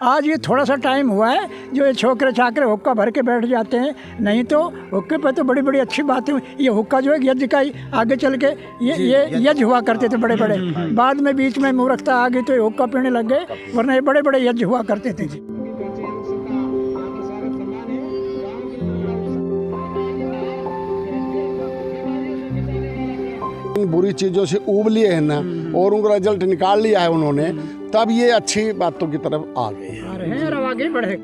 आज ये थोड़ा सा टाइम हुआ है जो ये छोकरे छाकरे हुक्का भर के बैठ जाते हैं, नहीं तो हुक्के पे तो बड़ी बड़ी अच्छी बातें हुई। ये हुक्का जो है यज्ञ का ही आगे चल के ये यज्ञ हुआ करते थे बड़े बड़े, बाद में बीच में मूर्खता आ गई तो ये हुक्का पीने लग गए, वरना ये बड़े बड़े यज्ञ हुआ करते थे। बुरी चीज़ों से ऊब लिए हैं ना और उनका रिजल्ट निकाल लिया है उन्होंने, तब ये अच्छी बातों की तरफ आ गए हैं और आगे बढ़े।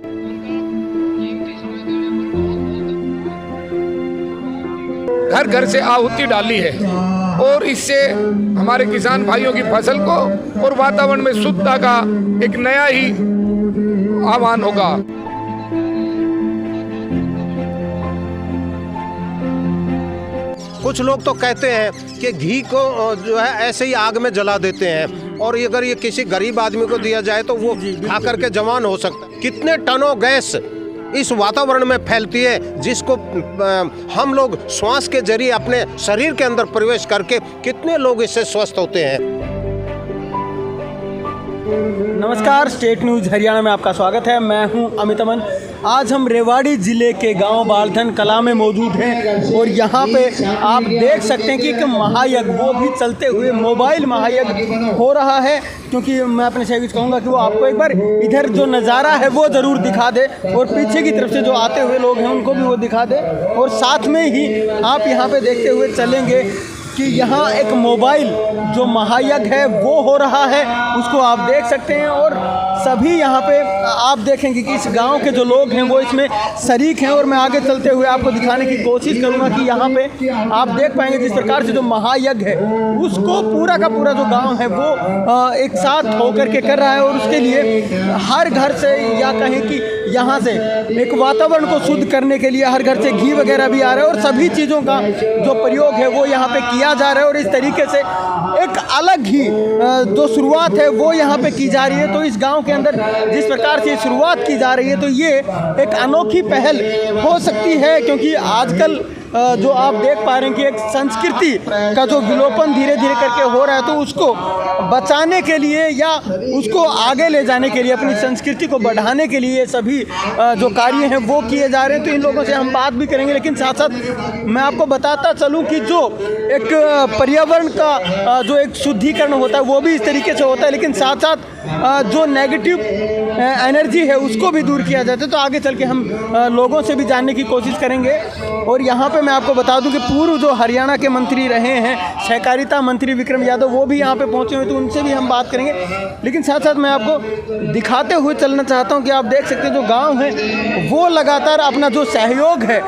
घर घर से आहुति डाली है और इससे हमारे किसान भाइयों की फसल को और वातावरण में शुद्धता का एक नया ही आह्वान होगा। कुछ लोग तो कहते हैं कि घी को जो है ऐसे ही आग में जला देते हैं और अगर ये किसी गरीब आदमी को दिया जाए तो वो खा करके जवान हो सकता है। कितने टनों गैस इस वातावरण में फैलती है जिसको हम लोग श्वास के जरिए अपने शरीर के अंदर प्रवेश करके कितने लोग इससे स्वस्थ होते हैं। नमस्कार, स्टेट न्यूज़ हरियाणा में आपका स्वागत है। मैं हूं अमित अमन। आज हम रेवाड़ी ज़िले के गांव बालधन कला में मौजूद हैं और यहां पे आप देख सकते हैं कि एक महायज्ञ, वो भी चलते हुए मोबाइल महायज्ञ हो रहा है। क्योंकि मैं अपने सहयोगी कहूँगा कि वो आपको एक बार इधर जो नज़ारा है वो ज़रूर दिखा दे और पीछे की तरफ से जो आते हुए लोग हैं उनको भी वो दिखा दे, और साथ में ही आप यहाँ पर देखते हुए चलेंगे कि यहाँ एक मोबाइल जो महायज्ञ है वो हो रहा है, उसको आप देख सकते हैं। और सभी यहाँ पे आप देखेंगे कि इस गांव के जो लोग हैं वो इसमें शरीक हैं, और मैं आगे चलते हुए आपको दिखाने की कोशिश करूँगा कि यहाँ पे आप देख पाएंगे जिस प्रकार से जो महायज्ञ है उसको पूरा का पूरा जो गांव है वो एक साथ होकर के कर रहा है। और उसके लिए हर घर से, या कहें कि यहाँ से एक वातावरण को शुद्ध करने के लिए हर घर से घी वगैरह भी आ रहा है, और सभी चीज़ों का जो प्रयोग है वो यहाँ पे किया जा रहा है। और इस तरीके से एक अलग ही जो शुरुआत है वो यहाँ पे की जा रही है। तो इस गांव के अंदर जिस प्रकार से शुरुआत की जा रही है तो ये एक अनोखी पहल हो सकती है, क्योंकि आजकल जो आप देख पा रहे हैं कि एक संस्कृति का जो विलोपन धीरे धीरे करके हो रहा है, तो उसको बचाने के लिए या उसको आगे ले जाने के लिए, अपनी संस्कृति को बढ़ाने के लिए सभी जो कार्य हैं वो किए जा रहे हैं। तो इन लोगों से हम बात भी करेंगे, लेकिन साथ साथ मैं आपको बताता चलूं कि जो एक पर्यावरण का जो एक शुद्धिकरण होता है वो भी इस तरीके से होता है, लेकिन साथ साथ जो नेगेटिव एनर्जी है उसको भी दूर किया जाता है। तो आगे चल के हम लोगों से भी जानने की कोशिश करेंगे। और यहाँ पे मैं आपको बता दूं कि पूर्व जो हरियाणा के मंत्री रहे हैं सहकारिता मंत्री विक्रम यादव, वो भी यहाँ पे पहुँचे हुए, तो उनसे भी हम बात करेंगे। लेकिन साथ साथ मैं आपको दिखाते हुए चलना चाहता हूँ कि आप देख सकते हैं जो गाँव है वो लगातार अपना जो सहयोग है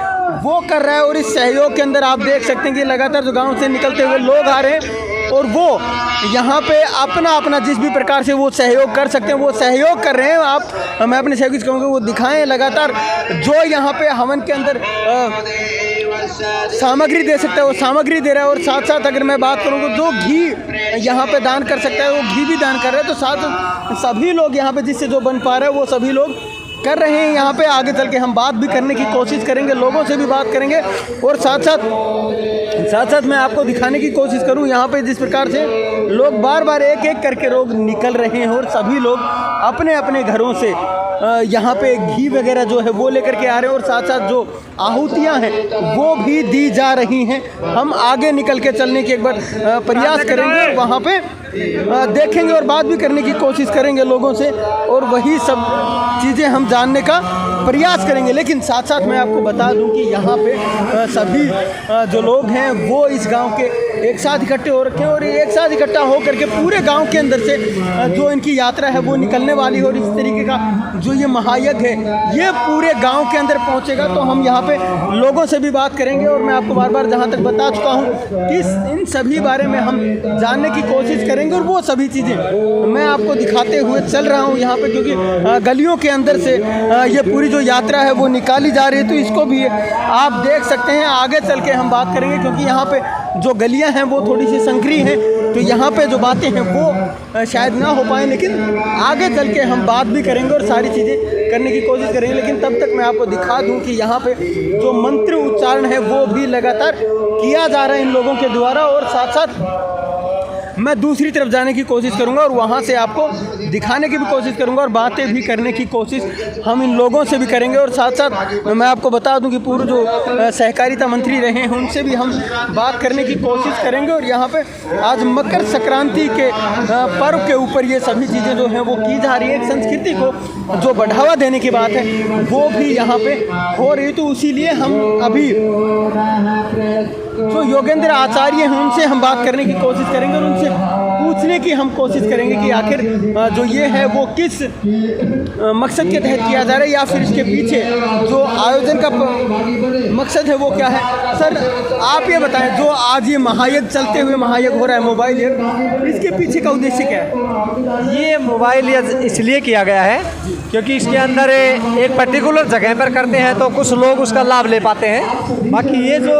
वो कर रहा है। और इस सहयोग के अंदर आप देख सकते हैं कि लगातार जो गाँव से निकलते हुए लोग आ रहे हैं और वो यहाँ पे अपना अपना जिस भी प्रकार से वो सहयोग कर सकते हैं वो सहयोग कर रहे हैं। आप, मैं अपने सहयोगी कहूँगा वो दिखाएं लगातार जो यहाँ पे हवन के अंदर सामग्री दे सकता है वो सामग्री दे रहा है। और साथ साथ अगर मैं बात करूँ तो जो घी यहाँ पे दान कर सकता है वो घी भी दान कर रहा है। तो साथ सभी लोग यहाँ पे जिससे जो बन पा रहा है वो सभी लोग कर रहे हैं। यहाँ पे आगे चल के हम बात भी करने की कोशिश करेंगे, लोगों से भी बात करेंगे, और साथ साथ मैं आपको दिखाने की कोशिश करूँ यहाँ पे जिस प्रकार से लोग बार बार एक एक करके लोग निकल रहे हैं और सभी लोग अपने अपने घरों से यहाँ पे घी वगैरह जो है वो लेकर के आ रहे हैं। और साथ साथ जो आहुतियाँ हैं वो भी दी जा रही हैं। हम आगे निकल के चलने की एक बार प्रयास करेंगे और वहाँ पे देखेंगे और बात भी करने की कोशिश करेंगे लोगों से, और वही सब चीज़ें हम जानने का प्रयास करेंगे। लेकिन साथ साथ मैं आपको बता दूं कि यहाँ पे सभी जो लोग हैं वो इस गांव के एक साथ इकट्ठे हो रखे हैं, और एक साथ इकट्ठा हो करके पूरे गांव के अंदर से जो इनकी यात्रा है वो निकलने वाली है। और इस तरीके का जो ये महायज्ञ है ये पूरे गांव के अंदर पहुंचेगा। तो हम यहाँ पे लोगों से भी बात करेंगे, और मैं आपको बार बार जहाँ तक बता चुका हूँ कि इन सभी बारे में हम जानने की कोशिश करेंगे, और वो सभी चीज़ें मैं आपको दिखाते हुए चल रहा हूँ यहाँ पे, क्योंकि गलियों के अंदर से ये पूरी जो यात्रा है वो निकाली जा रही है। तो इसको भी आप देख सकते हैं। आगे चल के हम बात करेंगे, क्योंकि यहाँ पे जो गलियाँ हैं वो थोड़ी सी संकरी हैं, तो यहाँ पे जो बातें हैं वो शायद ना हो पाए, लेकिन आगे चल के हम बात भी करेंगे और सारी चीज़ें करने की कोशिश करेंगे। लेकिन तब तक मैं आपको दिखा दूं कि यहाँ पे जो मंत्र उच्चारण है वो भी लगातार किया जा रहा है इन लोगों के द्वारा। और साथ साथ मैं दूसरी तरफ जाने की कोशिश करूंगा और वहां से आपको दिखाने की भी कोशिश करूंगा और बातें भी करने की कोशिश हम इन लोगों से भी करेंगे। और साथ साथ मैं आपको बता दूं कि पूर्व जो सहकारिता मंत्री रहे हैं उनसे भी हम बात करने की कोशिश करेंगे। और यहाँ पे आज मकर संक्रांति के पर्व के ऊपर ये सभी चीज़ें जो हैं वो की जा रही है। संस्कृति को जो बढ़ावा देने की बात है वो भी यहाँ पे हो रही। तो इसीलिए हम अभी जो योगेंद्र आचार्य हैं उनसे हम बात करने की कोशिश करेंगे और उनसे पूछने की हम कोशिश करेंगे कि आखिर जो ये है वो किस मकसद के तहत किया जा रहा है या फिर इसके पीछे जो आयोजन का मकसद है वो क्या है। सर आप ये बताएं, जो आज ये महायज्ञ चलते हुए महायज्ञ हो रहा है मोबाइल यज्ञ, इसके पीछे का उद्देश्य क्या है? ये मोबाइल यज्ञ इसलिए किया गया है क्योंकि इसके अंदर एक पर्टिकुलर जगह पर करते हैं तो कुछ लोग उसका लाभ ले पाते हैं। बाकी ये जो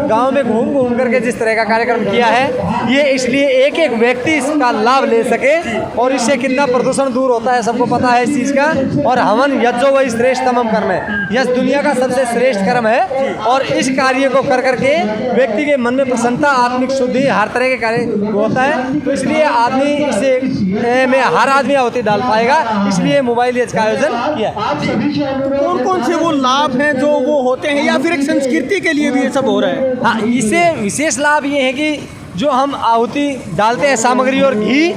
गांव में घूम घूम करके जिस तरह का कार्यक्रम किया है ये इसलिए एक एक व्यक्ति इसका लाभ ले सके और इससे कितना प्रदूषण दूर होता है सबको पता है इस चीज़ का। और हवन यज्ञो वही श्रेष्ठ तमम कर्म है, यह दुनिया का सबसे श्रेष्ठ कर्म है। और इस कार्य को कर करके व्यक्ति के मन में प्रसन्नता, आत्मिक शुद्धि, हर तरह के कार्य होता है। तो इसलिए आदमी इसे में हर आदमी आहुति डाल पाएगा, इसलिए मोबाइल यज्ञ का आयोजन किया है। कौन कौन से वो लाभ हैं जो वो होते हैं या फिर एक संस्कृति के लिए भी ये सब हो रहा है? हाँ, इससे विशेष लाभ ये है कि जो हम आहुति डालते हैं सामग्री और घी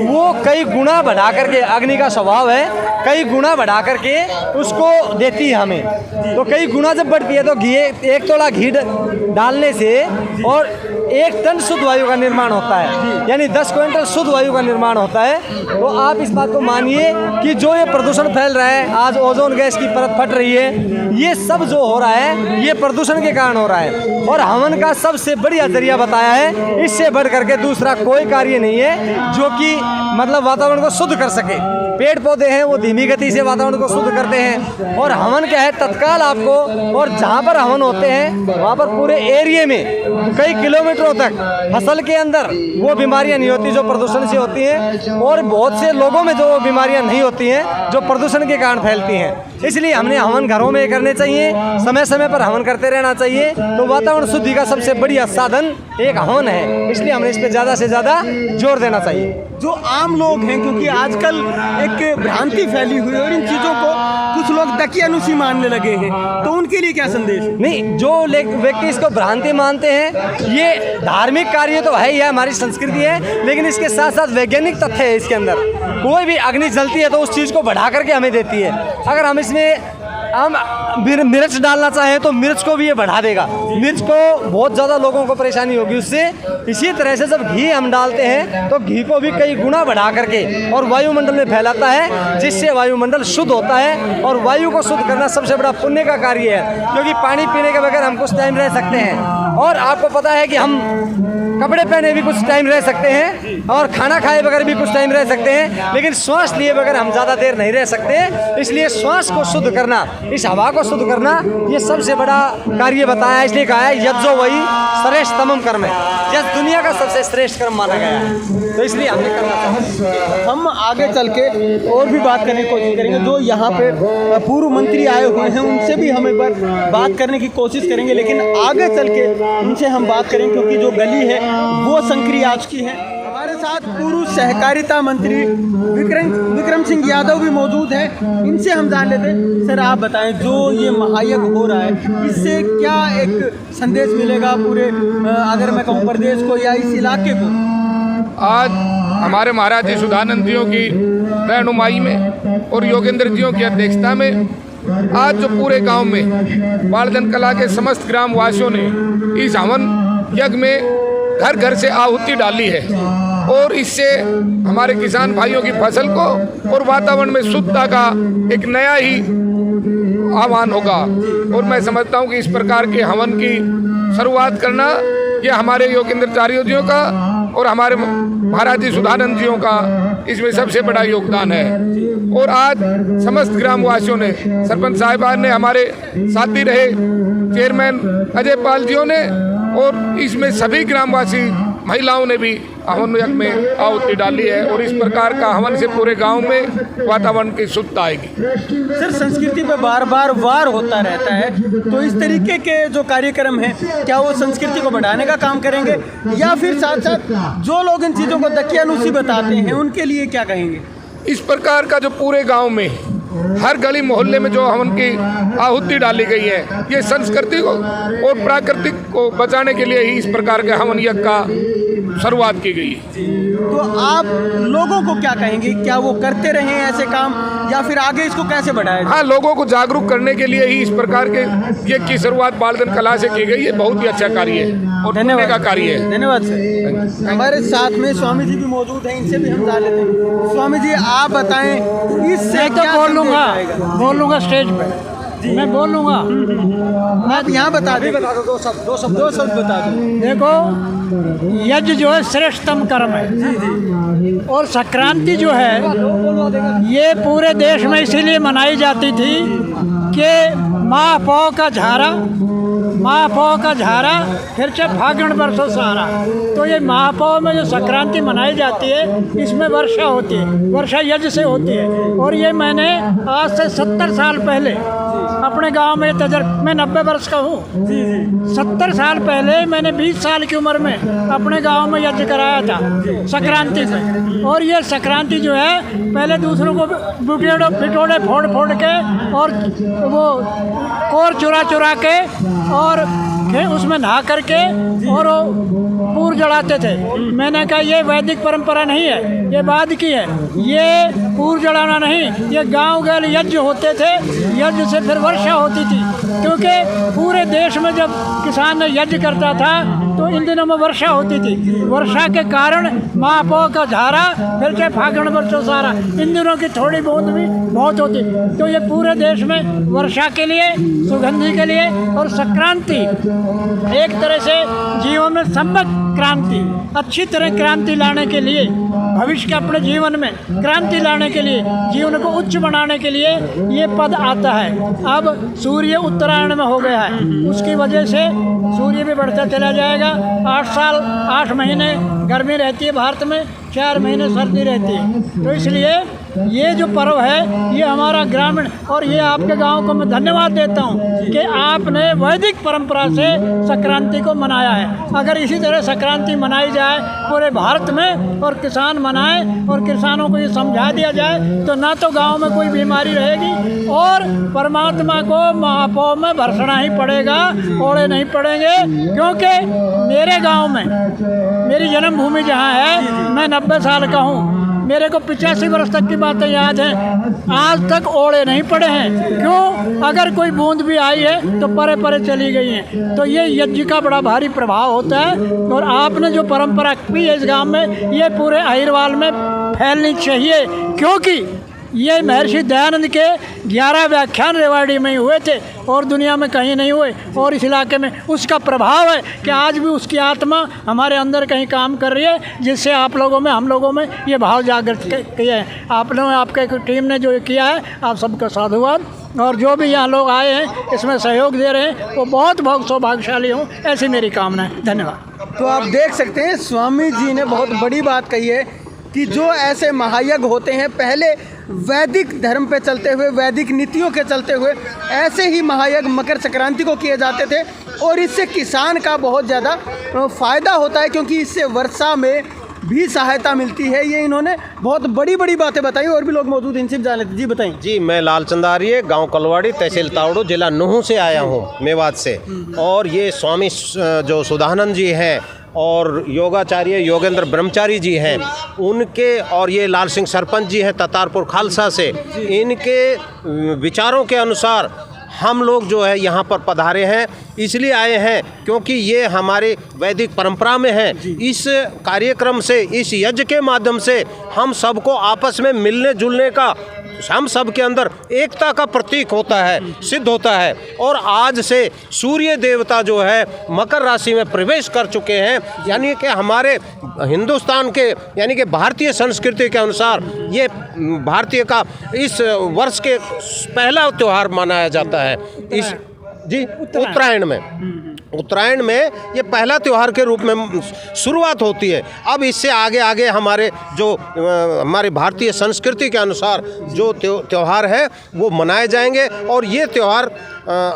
वो कई गुना बढ़ा करके, अग्नि का स्वभाव है कई गुना बढ़ा करके उसको देती है हमें। तो कई गुना जब बढ़ती है तो घी, एक तोला घी डालने से और 1 टन शुद्ध वायु का निर्माण होता है, यानी 10 क्विंटल शुद्ध वायु का निर्माण होता है। तो आप इस बात को मानिए कि जो ये प्रदूषण फैल रहा है, आज ओजोन गैस की परत फट रही है, ये सब जो हो रहा है ये प्रदूषण के कारण हो रहा है। और हवन का सबसे बढ़िया जरिया बताया है, इससे बढ़ करके दूसरा कोई कार्य नहीं है जो कि मतलब वातावरण को शुद्ध कर सके। पेड़ पौधे हैं वो धीमी गति से वातावरण को शुद्ध करते हैं और हवन क्या है तत्काल आपको, और जहाँ पर हवन होते हैं वहाँ पर पूरे एरिया में कई किलोमीटरों तक फसल के अंदर वो बीमारियाँ नहीं होती जो प्रदूषण से होती हैं, और बहुत से लोगों में जो बीमारियाँ नहीं होती हैं जो प्रदूषण के कारण फैलती हैं। इसलिए हमने हवन घरों में करने चाहिए, समय समय पर हवन करते रहना चाहिए। तो वातावरण शुद्धि का सबसे बढ़िया साधन एक हवन है, इसलिए हमें इस पर ज़्यादा से ज़्यादा जोर देना चाहिए। जो आम लोग हैं, क्योंकि आजकल एक भ्रांति फैली हुई है और इन चीज़ों को कुछ लोग दकियानुसी मानने लगे हैं, तो उनके लिए क्या संदेश? नहीं, जो व्यक्ति इसको भ्रांति मानते हैं, ये धार्मिक कार्य तो है ही है, हमारी संस्कृति है, लेकिन इसके साथ साथ वैज्ञानिक तथ्य है इसके अंदर। कोई भी अग्नि जलती है तो उस चीज़ को बढ़ा करके हमें देती है। अगर हम इसमें मिर्च डालना चाहें तो मिर्च को भी ये बढ़ा देगा, मिर्च को बहुत ज़्यादा लोगों को परेशानी होगी उससे। इसी तरह से जब घी हम डालते हैं तो घी को भी कई गुना बढ़ा करके और वायुमंडल में फैलाता है, जिससे वायुमंडल शुद्ध होता है। और वायु को शुद्ध करना सबसे बड़ा पुण्य का कार्य है, क्योंकि पानी पीने के बगैर हम कुछ टाइम रह सकते हैं, और आपको पता है कि हम कपड़े पहने भी कुछ टाइम रह सकते हैं और खाना खाए बगैर भी कुछ टाइम रह सकते हैं, लेकिन श्वास लिए बगैर हम ज़्यादा देर नहीं रह सकते। इसलिए श्वास को शुद्ध करना, इस हवा को शुद्ध करना, ये सबसे बड़ा कार्य बताया है। इसलिए कहा है यज्ञो वही श्रेष्ठ तमम कर्म है, यह दुनिया का सबसे श्रेष्ठ कर्म माना गया है, तो इसलिए हमने करना चाहिए। हम आगे चल के और भी बात करने की कोशिश करेंगे। जो यहाँ पे पूर्व मंत्री आए हुए हैं उनसे भी हम एक बार बात करने की कोशिश करेंगे, लेकिन आगे चल के उनसे हम बात करेंगे क्योंकि जो गली है वो संकरी आज की है। हमारे साथ पूर्व सहकारिता मंत्री विक्रम सिंह यादव भी मौजूद है, इनसे हम जान लेते हैं। सर आप बताएं, जो ये महायज्ञ हो रहा है इससे क्या एक संदेश मिलेगा पूरे, अगर मैं कहूँ प्रदेश को या इस इलाके को? आज हमारे महाराज जी सुधानंद जियों की रहनुमाई में और योगेंद्र जियों की अध्यक्षता में आज जो पूरे गांव में बालधन कला के समस्त ग्राम वासियों ने इस हवन यज्ञ में घर घर से आहुति डाली है, और इससे हमारे किसान भाइयों की फसल को और वातावरण में शुद्धता का एक नया ही आह्वान होगा। और मैं समझता हूँ कि इस प्रकार के हवन की शुरुआत करना ये हमारे योगेंद्राचार्य जियों का और हमारे महाराज जी सुधानंद जियों का इसमें सबसे बड़ा योगदान है। और आज समस्त ग्रामवासियों ने, सरपंच साहिबान ने, हमारे साथी रहे चेयरमैन अजय पाल जियों ने, और इसमें सभी ग्रामवासी महिलाओं ने भी हवन यज्ञ में आहुति डाली है और इस प्रकार का हवन से पूरे गांव में वातावरण की शुद्धता आएगी। सर, संस्कृति पे बार बार वार होता रहता है, तो इस तरीके के जो कार्यक्रम हैं क्या वो संस्कृति को बढ़ाने का काम करेंगे, या फिर साथ साथ जो लोग इन चीज़ों को दकियानुसी बताते हैं उनके लिए क्या कहेंगे? इस प्रकार का जो पूरे गांव में हर गली मोहल्ले में जो हवन की आहुति डाली गई है, ये संस्कृति को और प्राकृतिक को बचाने के लिए ही इस प्रकार के हवन यज्ञ का शुरुआत की गई है। तो आप लोगों को क्या कहेंगे, क्या वो करते रहें ऐसे काम, या फिर आगे इसको कैसे बढ़ाएं? हाँ, लोगों को जागरूक करने के लिए ही इस प्रकार के यज्ञ की शुरुआत बालधन कला से की गई है। बहुत ही अच्छा कार्य है और धन्यवाद का कार्य है। धन्यवाद सर। हमारे साथ में स्वामी जी भी मौजूद हैं, इनसे भी हम जान लेते हैं। स्वामी जी, आप बताएं इससे क्या बोल लूँगा स्टेज पे, मैं बोल लूँगा। आप यहाँ बता दें, दो शब्द बता दें। देखो, यज्ञ जो है श्रेष्ठतम कर्म है, और संक्रांति जो है ये पूरे देश में इसीलिए मनाई जाती थी कि महापौ का झारा फिर से फागुन बरसों सहारा। तो ये महापौ में जो संक्रांति मनाई जाती है, इसमें वर्षा होती है, वर्षा यज्ञ से होती है। और ये मैंने आज से 70 साल पहले अपने गांव में मैं 90 वर्ष का हूँ। 70 साल पहले मैंने 20 साल की उम्र में अपने गांव में यज्ञ कराया था संक्रांति में। और ये संक्रांति जो है पहले दूसरों को पिटोड़े फोड़ के और वो कोर चुरा के और उसमें नहा करके और पूर जलाते थे। मैंने कहा ये वैदिक परंपरा नहीं है, ये बाद की है। ये पूर जलाना नहीं, ये गांव गैल यज्ञ होते थे, यज्ञ से फिर वर्षा होती थी। क्योंकि पूरे देश में जब किसान यज्ञ करता था तो इन दिनों में वर्षा होती थी। वर्षा के कारण महापौ का झारा फिर से फागुन बरसों सहारा, इन दिनों की थोड़ी बूंद भी बहुत होती। तो ये पूरे देश में वर्षा के लिए, सुगंधि के लिए, और संक्रांति एक तरह से जीवन में सम्यक क्रांति, अच्छी तरह क्रांति लाने के लिए, भविष्य के अपने जीवन में क्रांति लाने के लिए, जीवन को उच्च बनाने के लिए ये पद आता है। अब सूर्य उत्तरायण में हो गया है, उसकी वजह से सूर्य भी बढ़ता चला जाएगा। 8 महीने गर्मी रहती है भारत में, 4 महीने सर्दी रहती है। तो इसलिए ये जो पर्व है ये हमारा ग्रामीण, और ये आपके गांव को मैं धन्यवाद देता हूँ कि आपने वैदिक परंपरा से संक्रांति को मनाया है। अगर इसी तरह संक्रांति मनाई जाए पूरे भारत में और किसान मनाए और किसानों को ये समझा दिया जाए तो ना तो गांव में कोई बीमारी रहेगी और परमात्मा को महापौ में भरसना ही पड़ेगा, ओढ़े नहीं पड़ेंगे। क्योंकि मेरे गाँव में, मेरी जन्मभूमि जहाँ है, मैं 90 साल का हूँ, मेरे को 85 वर्ष तक की बातें याद हैं, आज तक ओढ़े नहीं पड़े हैं। क्यों? अगर कोई बूंद भी आई है तो परे परे चली गई हैं। तो ये यज्ञ का बड़ा भारी प्रभाव होता है। और आपने जो परंपरा की है इस गांव में, ये पूरे अहिरवाल में फैलनी चाहिए। क्योंकि ये महर्षि दयानंद के 11 व्याख्यान रेवाड़ी में ही हुए थे और दुनिया में कहीं नहीं हुए, और इस इलाके में उसका प्रभाव है कि आज भी उसकी आत्मा हमारे अंदर कहीं काम कर रही है, जिससे आप लोगों में, हम लोगों में ये भाव जागृत किए हैं। आप लोगों, आपके टीम ने जो किया है, आप सबका साधुवाद। और जो भी यहाँ लोग आए हैं इसमें सहयोग दे रहे हैं, वो बहुत बहुत सौभाग्यशाली हूँ, ऐसी मेरी कामना है। धन्यवाद। तो आप देख सकते हैं स्वामी जी ने बहुत बड़ी बात कही है कि जो ऐसे महायज्ञ होते हैं, पहले वैदिक धर्म पे चलते हुए, वैदिक नीतियों के चलते हुए ऐसे ही महायज्ञ मकर संक्रांति को किए जाते थे। और इससे किसान का बहुत ज़्यादा फ़ायदा होता है, क्योंकि इससे वर्षा में भी सहायता मिलती है। ये इन्होंने बहुत बड़ी बड़ी बातें बताई। और भी लोग मौजूद हैं, इनसे जान लेते। जी बताएं। जी, मैं लालचंद आर्य, गांव कलवाड़ी, तहसील तावड़ू, जिला नूहू से आया हूँ, मेवात से। और ये स्वामी जो सुधानंद जी हैं और योगाचार्य योगेंद्र ब्रह्मचारी जी हैं, उनके, और ये लाल सिंह सरपंच जी हैं ततारपुर खालसा से, इनके विचारों के अनुसार हम लोग जो है यहाँ पर पधारे हैं। इसलिए आए हैं क्योंकि ये हमारे वैदिक परंपरा में है। इस कार्यक्रम से, इस यज्ञ के माध्यम से हम सबको आपस में मिलने जुलने का, हम सब के अंदर एकता का प्रतीक होता है, सिद्ध होता है। और आज से सूर्य देवता जो है मकर राशि में प्रवेश कर चुके हैं, यानी कि हमारे हिंदुस्तान के, यानी कि भारतीय संस्कृति के अनुसार ये भारतीय का इस वर्ष के पहला त्यौहार मनाया जाता है, इस उत्तरायण में। उत्तरायण में ये पहला त्यौहार के रूप में शुरुआत होती है। अब इससे आगे आगे हमारे जो हमारे भारतीय संस्कृति के अनुसार जो त्यौहार है वो मनाए जाएंगे और ये त्यौहार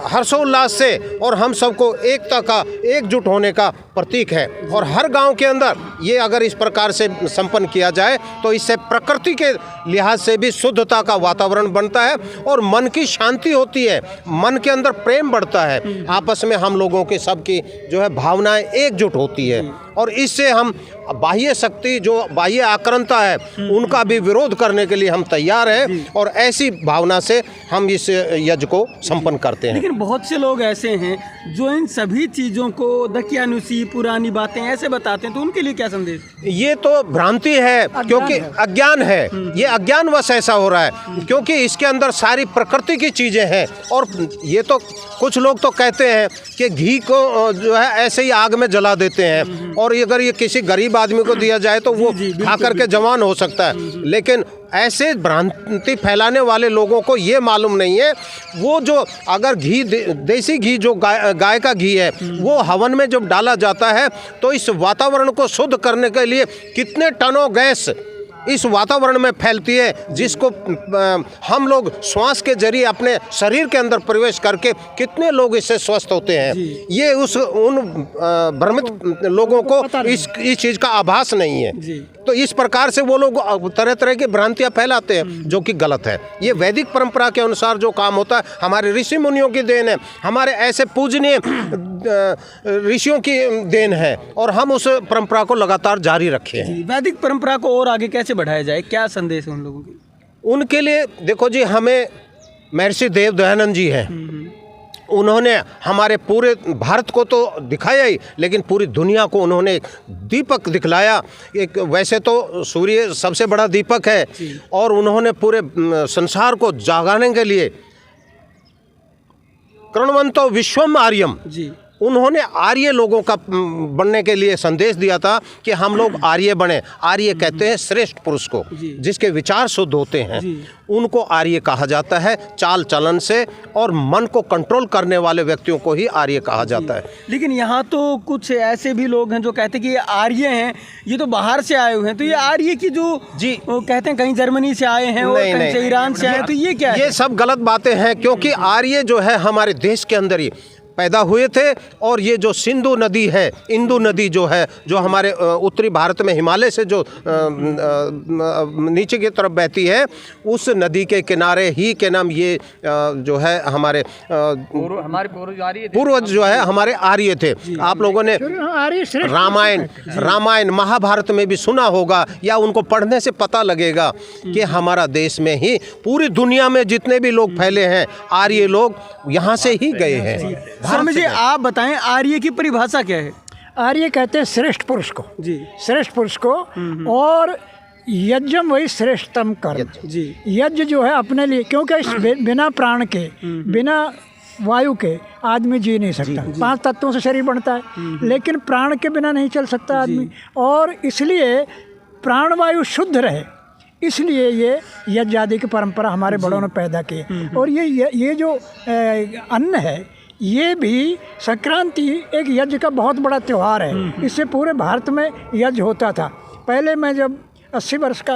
हर्षोल्लास से और हम सबको एकता का, एकजुट होने का प्रतीक है। और हर गांव के अंदर ये अगर इस प्रकार से संपन्न किया जाए तो इससे प्रकृति के लिहाज से भी शुद्धता का वातावरण बनता है और मन की शांति होती है, मन के अंदर प्रेम बढ़ता है, आपस में हम लोगों की सबकी जो है भावनाएं एकजुट होती है और इससे हम बाह्य शक्ति जो बाह्य आक्रांता है उनका भी विरोध करने के लिए हम तैयार हैं और ऐसी भावना से हम इस यज्ञ को संपन्न करते हैं। लेकिन बहुत से लोग ऐसे हैं जो इन सभी चीज़ों को दकियानुसी पुरानी बातें ऐसे बताते हैं, तो उनके लिए क्या संदेश? ये तो भ्रांति है, क्योंकि अज्ञान है, ये अज्ञानवश ऐसा हो रहा है क्योंकि इसके अंदर सारी प्रकृति की चीज़ें हैं। और ये तो कुछ लोग तो कहते हैं कि घी को जो है ऐसे ही आग में जला देते हैं और अगर ये किसी गरीब आदमी को दिया जाए तो वो खा करके जवान हो सकता है। लेकिन ऐसे भ्रांति फैलाने वाले लोगों को ये मालूम नहीं है वो जो अगर घी देसी घी जो गाय का घी है वो हवन में जब डाला जाता है तो इस वातावरण को शुद्ध करने के लिए कितने टनों गैस इस वातावरण में फैलती है जिसको हम लोग श्वास के जरिए अपने शरीर के अंदर प्रवेश करके कितने लोग इससे स्वस्थ होते हैं। ये उन भ्रमित लोगों को इस चीज़ का आभास नहीं है। तो इस प्रकार से वो लोग तरह तरह की भ्रांतियाँ फैलाते हैं जो कि गलत है। ये वैदिक परंपरा के अनुसार जो काम होता है हमारे ऋषि मुनियों की देन है, हमारे ऐसे पूजनीय ऋषियों की देन है और हम उस परंपरा को लगातार जारी रखें। वैदिक परंपरा को और आगे कैसे बढ़ाया जाए, क्या संदेश है उन लोगों की? उनके लिए देखो जी, हमें महर्षि देव दयानंद जी हैं, उन्होंने हमारे पूरे भारत को तो दिखाया ही लेकिन पूरी दुनिया को उन्होंने एक दीपक दिखलाया। एक वैसे तो सूर्य सबसे बड़ा दीपक है और उन्होंने पूरे संसार को जगाने के लिए कृण्वन्तो विश्वम आर्यम, उन्होंने आर्य लोगों का बनने के लिए संदेश दिया था कि हम लोग आर्य बने। आर्य कहते हैं श्रेष्ठ पुरुष को जिसके विचार शुद्ध होते हैं, उनको आर्य कहा जाता है। चाल चलन से और मन को कंट्रोल करने वाले व्यक्तियों को ही आर्य कहा जाता है। लेकिन यहाँ तो कुछ ऐसे भी लोग हैं जो कहते हैं कि ये आर्य हैं, ये तो बाहर से आए हुए हैं, तो ये आर्य की जो वो कहते हैं कहीं जर्मनी से आए हैं और कहीं से ईरान से आए हैं, तो ये क्या है? ये सब गलत बातें हैं क्योंकि आर्य जो है हमारे देश के अंदर ही पैदा हुए थे और ये जो सिंधु नदी है, इंदु नदी जो है, जो हमारे उत्तरी भारत में हिमालय से जो नीचे की तरफ बहती है, उस नदी के किनारे ही के नाम ये जो है हमारे पूर्वज जो है हमारे आर्य थे। आप लोगों ने रामायण महाभारत में भी सुना होगा या उनको पढ़ने से पता लगेगा कि हमारा देश में ही पूरी दुनिया में जितने भी लोग फैले हैं आर्य लोग यहाँ से ही गए हैं। स्वामी जी आप बताएं आर्य की परिभाषा क्या है? आर्य कहते हैं श्रेष्ठ पुरुष को, श्रेष्ठ पुरुष को, और यज्ञम वही श्रेष्ठतम कर्म। यज्ञ जो है अपने लिए, क्योंकि इस बिना प्राण के, बिना वायु के आदमी जी नहीं सकता। 5 तत्वों से शरीर बनता है लेकिन प्राण के बिना नहीं चल सकता आदमी, और इसलिए प्राण वायु शुद्ध रहे इसलिए ये यज्ञ आदि की परंपरा हमारे बड़ों ने पैदा की। और ये जो अन्न है ये भी संक्रांति एक यज्ञ का बहुत बड़ा त्यौहार है। इससे पूरे भारत में यज्ञ होता था। पहले मैं जब 80 वर्ष का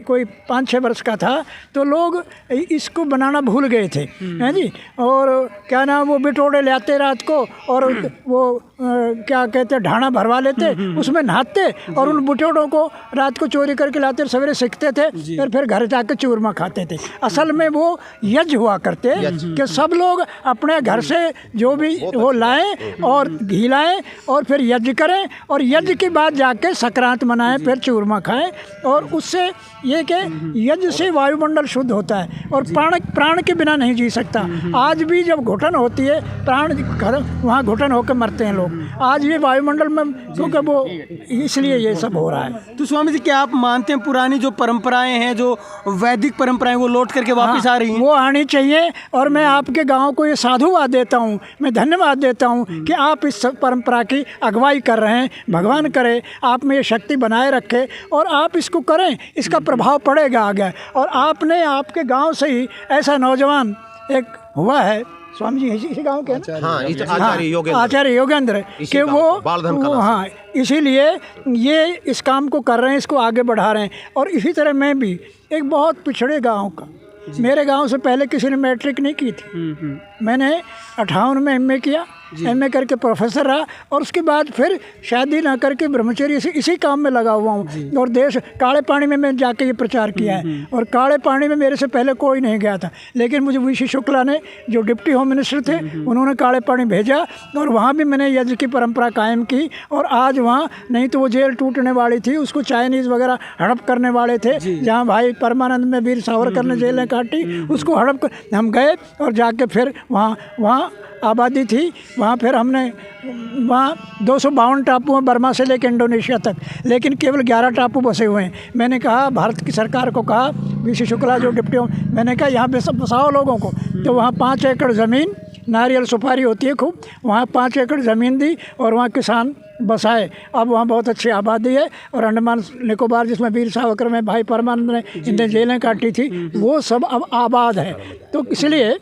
कोई 5-6 वर्ष का था तो लोग इसको बनाना भूल गए थे, हैं जी। और क्या नाम, वो बिटोड़े लाते रात को और वो क्या कहते हैं ढाना भरवा लेते, उसमें नहाते और उन बिटोड़ों को रात को चोरी करके लाते, सवेरे सीखते थे और फिर घर जाकर चूरमा खाते थे। असल में वो यज्ञ हुआ करते कि सब लोग अपने घर से जो भी वो लाएं और घी लाएं और फिर यज्ञ करें और यज्ञ के बाद जाके संक्रांत मनाएं, फिर चूरमा खाएं। और उससे ये कि यज्ञ से वायुमंडल शुद्ध होता है और प्राण के बिना नहीं जी सकता। आज भी जब घुटन होती है प्राण वहाँ घुटन होकर मरते हैं लोग। आज ये वायुमंडल में क्योंकि वो इसलिए ये सब हो रहा है। तो स्वामी जी क्या आप मानते हैं पुरानी जो परंपराएं हैं, जो वैदिक परंपराएं, वो लौट करके वापस आ रही हैं? वो आनी चाहिए। और मैं आपके गांव को ये साधुवाद देता हूँ, मैं धन्यवाद देता हूँ कि आप इस परंपरा की अगुवाई कर रहे हैं। भगवान करे आप में ये शक्ति बनाए रखे और आप इसको करें, इसका प्रभाव पड़ेगा आगे। और आपने आपके गांव से ही ऐसा नौजवान एक हुआ है स्वामी जी इसी गांव के हैं ना? हाँ, आचार्य योगेंद्र, आचार्य योगेंद्र इसी कि गांव वो के, बालधन कला से। हाँ, इसीलिए ये इस काम को कर रहे हैं, इसको आगे बढ़ा रहे हैं। और इसी तरह मैं भी एक बहुत पिछड़े गांव का, मेरे गांव से पहले किसी ने मैट्रिक नहीं की थी। मैंने 58 में एमए किया, एमए करके प्रोफेसर रहा और उसके बाद फिर शादी ना करके ब्रह्मचर्य से इसी काम में लगा हुआ हूँ। और देश काले पानी में मैं जाके ये प्रचार किया है और काले पानी में मेरे से पहले कोई नहीं गया था, लेकिन मुझे वीसी शुक्ला ने, जो डिप्टी होम मिनिस्टर थे, उन्होंने काले पानी भेजा और वहाँ भी मैंने यज्ञ की परंपरा कायम की। और आज वहाँ नहीं तो वो जेल टूटने वाली थी, उसको चाइनीज़ वगैरह हड़प करने वाले थे, जहाँ भाई परमानंद में वीर सावरकर ने जेलें काटी, उसको हड़प कर हम गए और जाके फिर वहाँ आबादी थी। वहाँ फिर हमने वहाँ 252 टापू हैं बर्मा से लेकर इंडोनेशिया तक, लेकिन केवल 11 टापू बसे हुए हैं। मैंने कहा, भारत की सरकार को कहा, वीसी शुक्ला जो डिप्टी, मैंने कहा यहाँ पे सब बसाओ लोगों को। तो वहाँ 5 एकड़ ज़मीन, नारियल सुपारी होती है खूब, वहाँ 5 एकड़ ज़मीन दी और वहाँ किसान बसाए। अब वहाँ बहुत अच्छी आबादी है। और अंडमान निकोबार, जिसमें वीर सावरकर में भाई परमानंद ने इन्हें जेलें काटी थी, वो सब अब आबाद है। तो इसलिए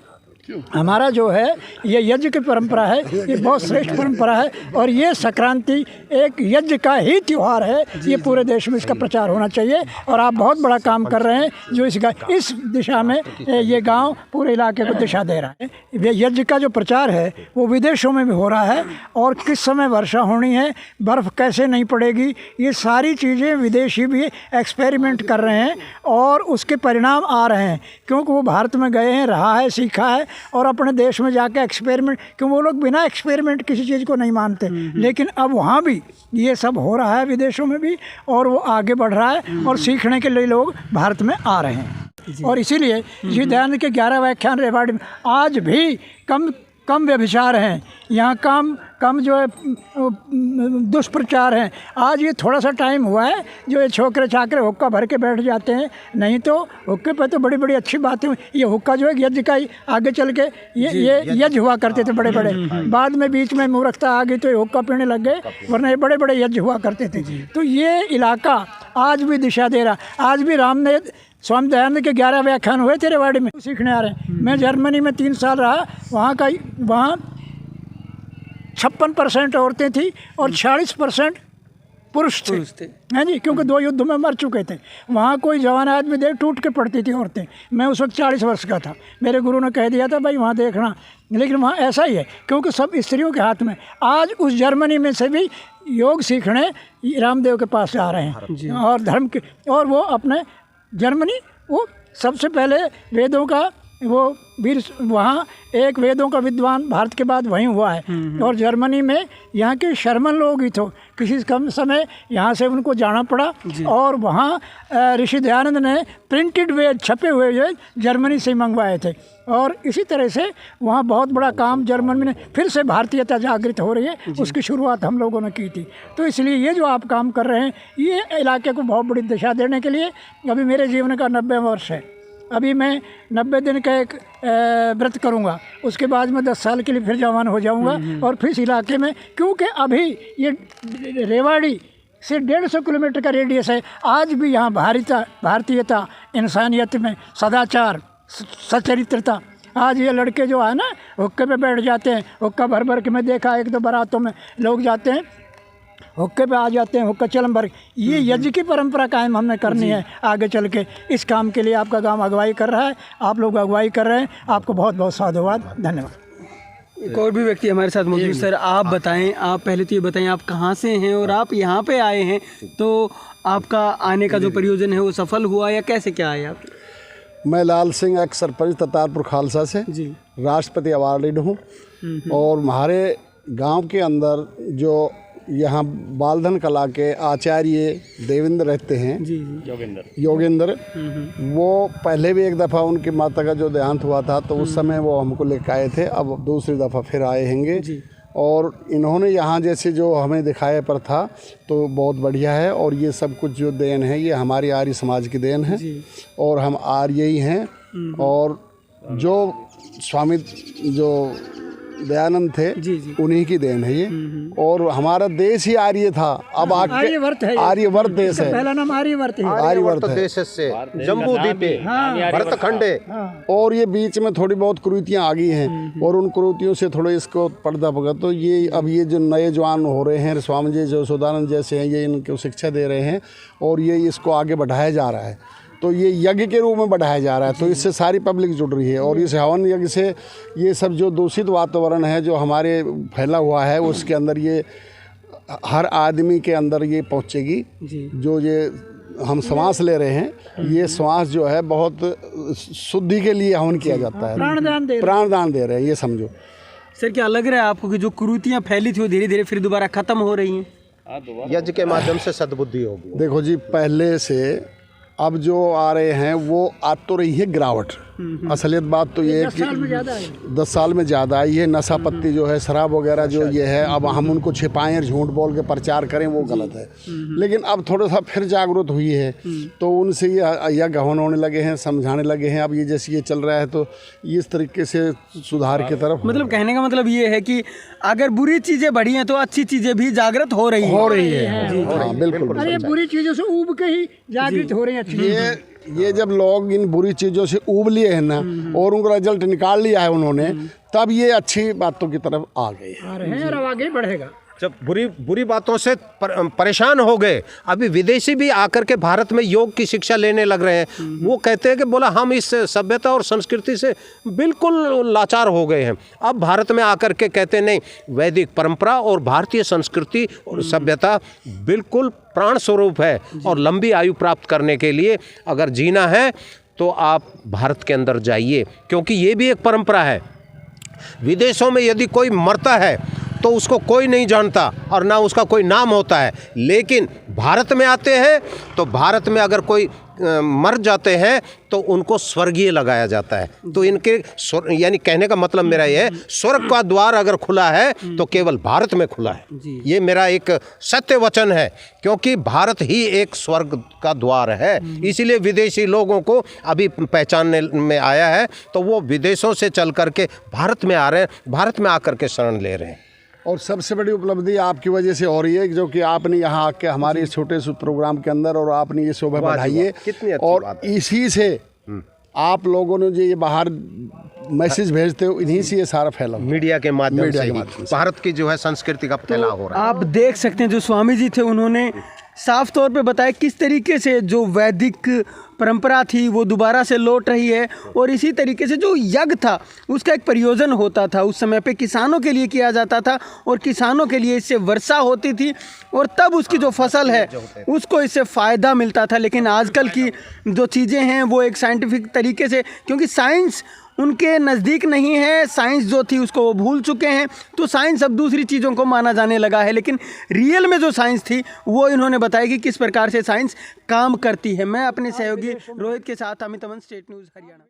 हमारा जो है ये यज्ञ की परंपरा है, ये बहुत श्रेष्ठ परंपरा है। और ये संक्रांति एक यज्ञ का ही त्यौहार है, ये पूरे देश में इसका प्रचार होना चाहिए। और आप बहुत बड़ा काम कर रहे हैं, जो इस दिशा में ये गांव पूरे इलाके को दिशा दे रहा है। ये यज्ञ का जो प्रचार है वो विदेशों में भी हो रहा है। और किस समय वर्षा होनी है, बर्फ़ कैसे नहीं पड़ेगी, ये सारी चीज़ें विदेशी भी एक्सपेरिमेंट कर रहे हैं और उसके परिणाम आ रहे हैं, क्योंकि वो भारत में गए हैं, रहा है, सीखा है और अपने देश में जाके एक्सपेरिमेंट, क्यों वो लोग बिना एक्सपेरिमेंट किसी चीज़ को नहीं मानते। लेकिन अब वहाँ भी ये सब हो रहा है, विदेशों में भी, और वो आगे बढ़ रहा है और सीखने के लिए लोग भारत में आ रहे हैं। और इसीलिए जी दयानंद के 11 व्याख्यान रेवाड़ी में आज भी कम व्यभिचार हैं, यहाँ कम जो है दुष्प्रचार हैं। आज ये थोड़ा सा टाइम हुआ है जो ये छोकरे छाकरे हुक्का भर के बैठ जाते हैं, नहीं तो हुक्के पे तो बड़ी बड़ी अच्छी बातें हुई। ये हुक्का जो है यज्ञ का ही, आगे चल के ये यज्ञ हुआ करते थे बड़े बड़े, बाद में बीच में मूर्खता आ गई तो ये हुक्का पीने लग गए, वरना ये बड़े बड़े यज्ञ हुआ करते थे। तो ये इलाका आज भी दिशा दे रहा। आज भी स्वामी दयानंद के 11 व्याख्यान हुए थे रेवाड़ी में, सीखने आ रहे हैं। मैं जर्मनी में 3 साल रहा, वहाँ 56% औरतें थी और 46% पुरुष थे। हैं जी, क्योंकि 2 युद्ध में मर चुके थे। वहाँ कोई जवान आदमी देख टूट के पड़ती थी औरतें। मैं उस वक्त 40 वर्ष का था, मेरे गुरु ने कह दिया था भाई वहाँ देखना, लेकिन वहाँ ऐसा ही है क्योंकि सब स्त्रियों के हाथ में। आज उस जर्मनी में से भी योग सीखने रामदेव के पास आ रहे हैं और धर्म के, और वो अपने जर्मनी, वो सबसे पहले वेदों का वो वीर, वहाँ एक वेदों का विद्वान भारत के बाद वहीं हुआ है। और जर्मनी में यहाँ के शर्मन लोग ही थे, किसी कम समय यहाँ से उनको जाना पड़ा और वहाँ ऋषि दयानंद ने प्रिंटेड वेद, छपे हुए वेद जर्मनी से मंगवाए थे। और इसी तरह से वहाँ बहुत बड़ा काम जर्मनी में फिर से भारतीयता जागृत हो रही है, उसकी शुरुआत हम लोगों ने की थी। तो इसलिए ये जो आप काम कर रहे हैं, ये इलाके को बहुत बड़ी दिशा देने के लिए, अभी मेरे जीवन का 90वां वर्ष है, अभी मैं 90 दिन का एक व्रत करूँगा, उसके बाद मैं 10 साल के लिए फिर जवान हो जाऊँगा। और फिर इस इलाके में, क्योंकि अभी ये रेवाड़ी से 150 किलोमीटर का रेडियस है, आज भी यहाँ भारतीयता, इंसानियत में सदाचार, सचरित्रता। आज ये लड़के जो है ना हुक्के पे बैठ जाते हैं, हुक्का भर भर के, मैं देखा 1-2 बारातों में लोग जाते हैं हुक्के पे आ जाते हैं, हुक्का चलम भर। ये यज्ञ की परंपरा कायम हमने करनी है आगे चल के। इस काम के लिए आपका गांव अगुवाई कर रहा है, आप लोग अगुवाई कर रहे हैं, आपको बहुत बहुत साधुवाद, धन्यवाद। एक और भी व्यक्ति हमारे साथ मौजूद। सर आप बताएं, आप पहले तो ये बताएं आप कहाँ से हैं और आप यहाँ पे आए हैं, तो आपका आने का जो प्रयोजन है वो सफल हुआ या कैसे क्या आया आप? मैं लाल सिंह, एक्स सरपंच ततारपुर खालसा से जी, राष्ट्रपति अवार्ड हूँ। और हमारे गांव के अंदर जो यहाँ बालधन कला के आचार्य देवेंद्र रहते हैं, जी योगेंद्र, वो पहले भी एक दफ़ा उनकी माता का जो देहांत हुआ था तो उस समय वो हमको लेकर आए थे, अब दूसरी दफ़ा फिर आए हैंगे। और इन्होंने यहाँ जैसे जो हमें दिखाया पर था तो बहुत बढ़िया है। और ये सब कुछ जो देन है ये हमारी आर्य समाज की देन है और हम आर्य ही हैं। और जो स्वामी जो दयानंद थे, उन्हीं की देन है ये। और हमारा देश ही आर्य था, अब आर्यवर्त है, आर्यवर्त देश इसका है, पहला नाम आर्यवर्त है। आर्यवर्त है। देश से जम्बू द्वीपे, भरतखंडे। और ये बीच में थोड़ी बहुत कुरीतियाँ आ गई हैं, और उन कुरीतियों से थोड़े इसको पर्दा पकड़ा। तो ये अब ये जो नए जवान हो रहे हैं, स्वामी जी जो सदानंद जैसे हैं, ये इनको शिक्षा दे रहे हैं और ये इसको आगे बढ़ाया जा रहा है। तो ये यज्ञ के रूप में बढ़ाया जा रहा है, तो इससे सारी पब्लिक जुड़ रही है। और इस हवन यज्ञ से ये सब जो दूषित वातावरण है जो हमारे फैला हुआ है, उसके अंदर ये हर आदमी के अंदर ये पहुँचेगी। जो ये हम श्वास ले रहे हैं, ये श्वास जो है बहुत शुद्धि के लिए हवन किया जाता है, प्राणदान दे रहे हैं, ये समझो। सर क्या लग रहा है आपको कि जो कुरीतियाँ फैली थी वो धीरे धीरे फिर दोबारा खत्म हो रही हैं? यज्ञ के माध्यम से सद्बुद्धि होगी। देखो जी, पहले से अब जो आ रहे हैं वो आ तो रही है गिरावट। असलियत बात तो ये है कि 10 साल में ज़्यादा आई है। नशा पत्ती जो है, शराब वगैरह जो ये है, अब हम उनको छिपाएं, झूठ बोल के प्रचार करें, वो गलत है। लेकिन अब थोड़ा सा फिर जागरूक हुई है, तो उनसे ये गहन होने लगे हैं, समझाने लगे हैं। अब ये जैसे ये चल रहा है तो इस तरीके से सुधार की तरफ, मतलब कहने का मतलब ये है कि अगर बुरी चीज़ें बढ़ी हैं तो अच्छी चीज़ें भी जागृत हो रही है। हाँ बिल्कुल। अरे बुरी चीज़ों से ऊब के ही जागृत हो रही है। ये जब लोग इन बुरी चीज़ों से ऊब लिए हैं ना, और उनका रिजल्ट निकाल लिया है उन्होंने, तब ये अच्छी बातों की तरफ आ गए हैं और आगे बढ़ेगा। जब बुरी बातों से परेशान हो गए, अभी विदेशी भी आकर के भारत में योग की शिक्षा लेने लग रहे हैं। वो कहते हैं कि बोला हम इस सभ्यता और संस्कृति से बिल्कुल लाचार हो गए हैं। अब भारत में आकर के कहते नहीं, वैदिक परंपरा और भारतीय संस्कृति और सभ्यता बिल्कुल प्राण स्वरूप है, और लंबी आयु प्राप्त करने के लिए अगर जीना है तो आप भारत के अंदर जाइए, क्योंकि ये भी एक परंपरा है। विदेशों में यदि कोई मरता है तो उसको कोई नहीं जानता और ना उसका कोई नाम होता है, लेकिन भारत में आते हैं तो भारत में अगर कोई मर जाते हैं तो उनको स्वर्गीय लगाया जाता है। तो इनके यानी कहने का मतलब मेरा ये है, स्वर्ग का द्वार अगर खुला है तो केवल भारत में खुला है। ये मेरा एक सत्य वचन है, क्योंकि भारत ही एक स्वर्ग का द्वार है। इसीलिए विदेशी लोगों को अभी पहचानने में आया है, तो वो विदेशों से चल करके भारत में आ रहे हैं, भारत में आकर के शरण ले रहे हैं। और सबसे बड़ी उपलब्धि आपकी वजह से हो रही है, जो कि आपने यहाँ आके हमारे इस छोटे से प्रोग्राम के अंदर, और आपने ये शोभा बढ़ाई है, और इसी से आप लोगों ने जो ये बाहर मैसेज भेजते हो, इन्हीं से ये सारा फैला, मीडिया के माध्यम से भारत की जो है संस्कृति का फैलाव हो रहा है। आप देख सकते हैं जो स्वामी जी थे उन्होंने साफ तौर पे बताया किस तरीके से जो वैदिक परंपरा थी वो दोबारा से लौट रही है, और इसी तरीके से जो यज्ञ था उसका एक प्रयोजन होता था, उस समय पे किसानों के लिए किया जाता था, और किसानों के लिए इससे वर्षा होती थी, और तब उसकी जो फसल है उसको इससे फ़ायदा मिलता था। लेकिन आजकल की जो चीज़ें हैं वो एक साइंटिफिक तरीके से, क्योंकि साइंस उनके नज़दीक नहीं है, साइंस जो थी उसको वो भूल चुके हैं, तो साइंस अब दूसरी चीज़ों को माना जाने लगा है। लेकिन रियल में जो साइंस थी वो इन्होंने बताया कि किस प्रकार से साइंस काम करती है। मैं अपने सहयोगी रोहित के साथ अमित अमन, स्टेट न्यूज़ हरियाणा।